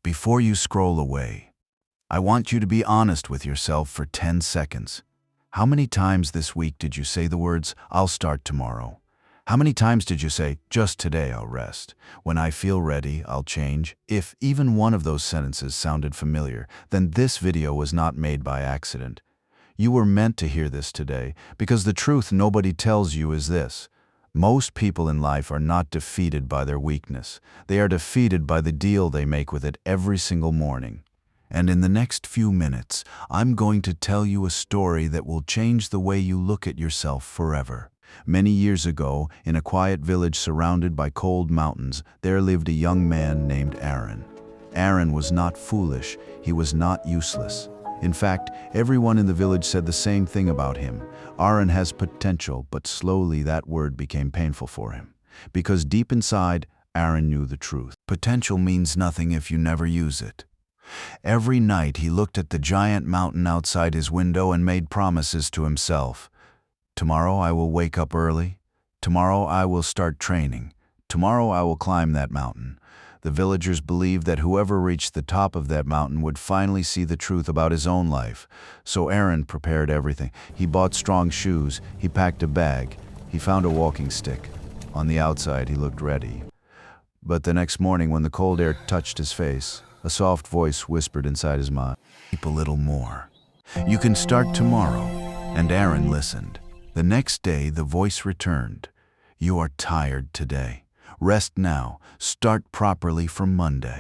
before you scroll away, I want you to be honest with yourself for 10 seconds. How many times this week did you say the words, "I'll start tomorrow"? How many times did you say, "Just today I'll rest"? "When I feel ready, I'll change"? If even one of those sentences sounded familiar, then this video was not made by accident. You were meant to hear this today, because the truth nobody tells you is this: most people in life are not defeated by their weakness. They are defeated by the deal they make with it every single morning. And in the next few minutes, I'm going to tell you a story that will change the way you look at yourself forever. Many years ago, in a quiet village surrounded by cold mountains, there lived a young man named Arin. Arin was not foolish. He was not useless. In fact, everyone in the village said the same thing about him. Arin has potential, but slowly that word became painful for him. Because deep inside, Arin knew the truth. Potential means nothing if you never use it. Every night he looked at the giant mountain outside his window and made promises to himself. Tomorrow I will wake up early. Tomorrow I will start training. Tomorrow I will climb that mountain. The villagers believed that whoever reached the top of that mountain would finally see the truth about his own life. So Arin prepared everything. He bought strong shoes. He packed a bag. He found a walking stick. On the outside he looked ready. But the next morning, when the cold air touched his face, a soft voice whispered inside his mind, "Keep a little more. You can start tomorrow." And Arin listened. The next day, the voice returned. "You are tired today. Rest now. Start properly from Monday."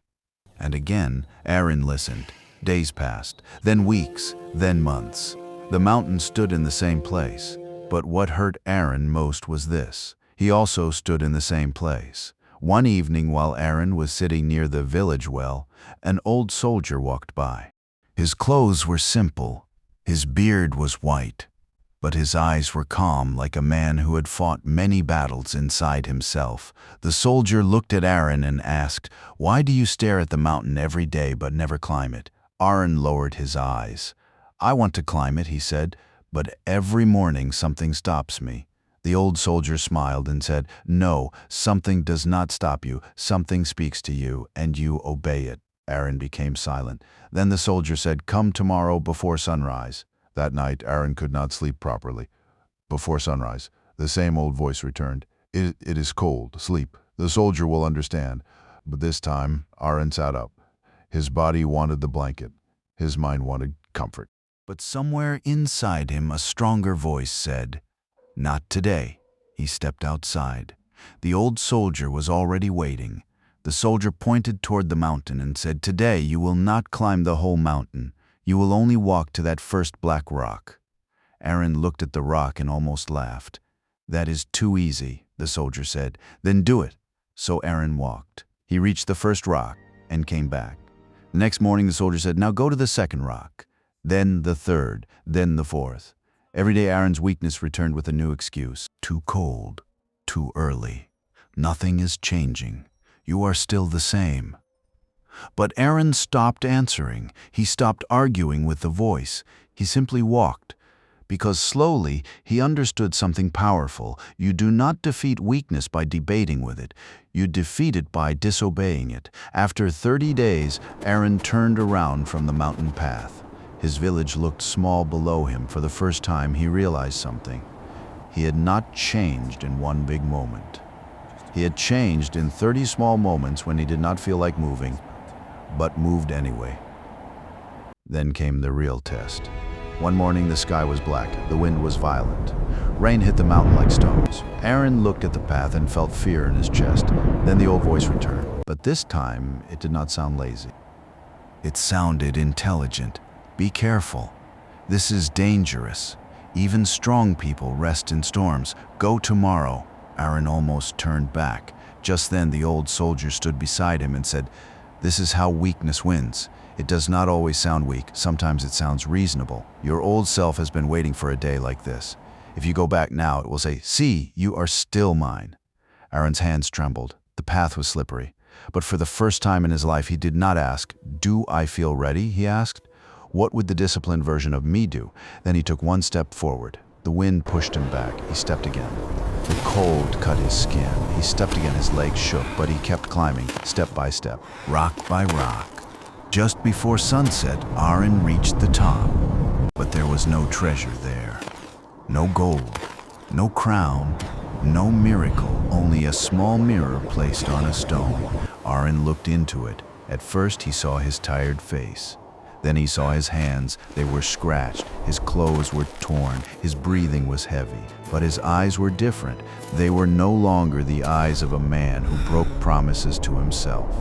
And again, Arin listened. Days passed, then weeks, then months. The mountain stood in the same place. But what hurt Arin most was this: he also stood in the same place. One evening, while Arin was sitting near the village well, an old soldier walked by. His clothes were simple, his beard was white, but his eyes were calm, like a man who had fought many battles inside himself. The soldier looked at Arin and asked, "Why do you stare at the mountain every day but never climb it?" Arin lowered his eyes. "I want to climb it," he said, "but every morning something stops me." The old soldier smiled and said, "No, something does not stop you. Something speaks to you, and you obey it." Arin became silent. Then the soldier said, "Come tomorrow before sunrise." That night, Arin could not sleep properly. Before sunrise, the same old voice returned. It is cold. Sleep. The soldier will understand." But this time, Arin sat up. His body wanted the blanket. His mind wanted comfort. But somewhere inside him, a stronger voice said, "Not today." He stepped outside. The old soldier was already waiting. The soldier pointed toward the mountain and said, "Today you will not climb the whole mountain. You will only walk to that first black rock." Arin looked at the rock and almost laughed. "That is too easy," the soldier said. "Then do it." So Arin walked. He reached the first rock and came back. The next morning the soldier said, "Now go to the second rock." Then the third, then the fourth. Every day Arin's weakness returned with a new excuse. "Too cold. Too early. Nothing is changing. You are still the same." But Arin stopped answering. He stopped arguing with the voice. He simply walked. Because slowly he understood something powerful. You do not defeat weakness by debating with it. You defeat it by disobeying it. After 30 days, Arin turned around from the mountain path. His village looked small below him. For the first time, he realized something. He had not changed in one big moment. He had changed in 30 small moments when he did not feel like moving, but moved anyway. Then came the real test. One morning the sky was black, the wind was violent. Rain hit the mountain like stones. Arin looked at the path and felt fear in his chest. Then the old voice returned, but this time it did not sound lazy. It sounded intelligent. "Be careful. This is dangerous. Even strong people rest in storms. Go tomorrow." Arin almost turned back. Just then the old soldier stood beside him and said, "This is how weakness wins. It does not always sound weak. Sometimes it sounds reasonable. Your old self has been waiting for a day like this. If you go back now, it will say, 'See, you are still mine.'" Arin's hands trembled. The path was slippery. But for the first time in his life, he did not ask, "Do I feel ready?" He asked, "What would the disciplined version of me do?" Then he took one step forward. The wind pushed him back. He stepped again. The cold cut his skin. He stepped again. His legs shook, but he kept climbing, step by step, rock by rock. Just before sunset, Arin reached the top, but there was no treasure there. No gold, no crown, no miracle, only a small mirror placed on a stone. Arin looked into it. At first he saw his tired face. Then he saw his hands. They were scratched, his clothes were torn, his breathing was heavy. But his eyes were different. They were no longer the eyes of a man who broke promises to himself.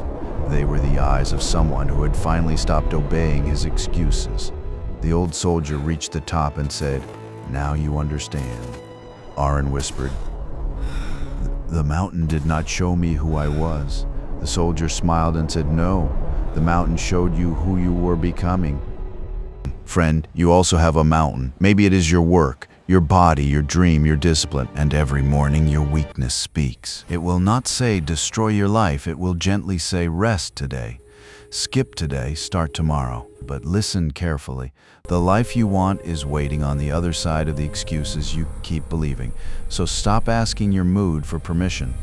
They were the eyes of someone who had finally stopped obeying his excuses. The old soldier reached the top and said, "Now you understand." Arin whispered, "The mountain did not show me who I was." The soldier smiled and said, "No, the mountain showed you who you were becoming." Friend, you also have a mountain. Maybe it is your work, your body, your dream, your discipline, and every morning your weakness speaks. It will not say, "Destroy your life." It will gently say, "Rest today. Skip today, start tomorrow." But listen carefully. The life you want is waiting on the other side of the excuses you keep believing. So stop asking your mood for permission.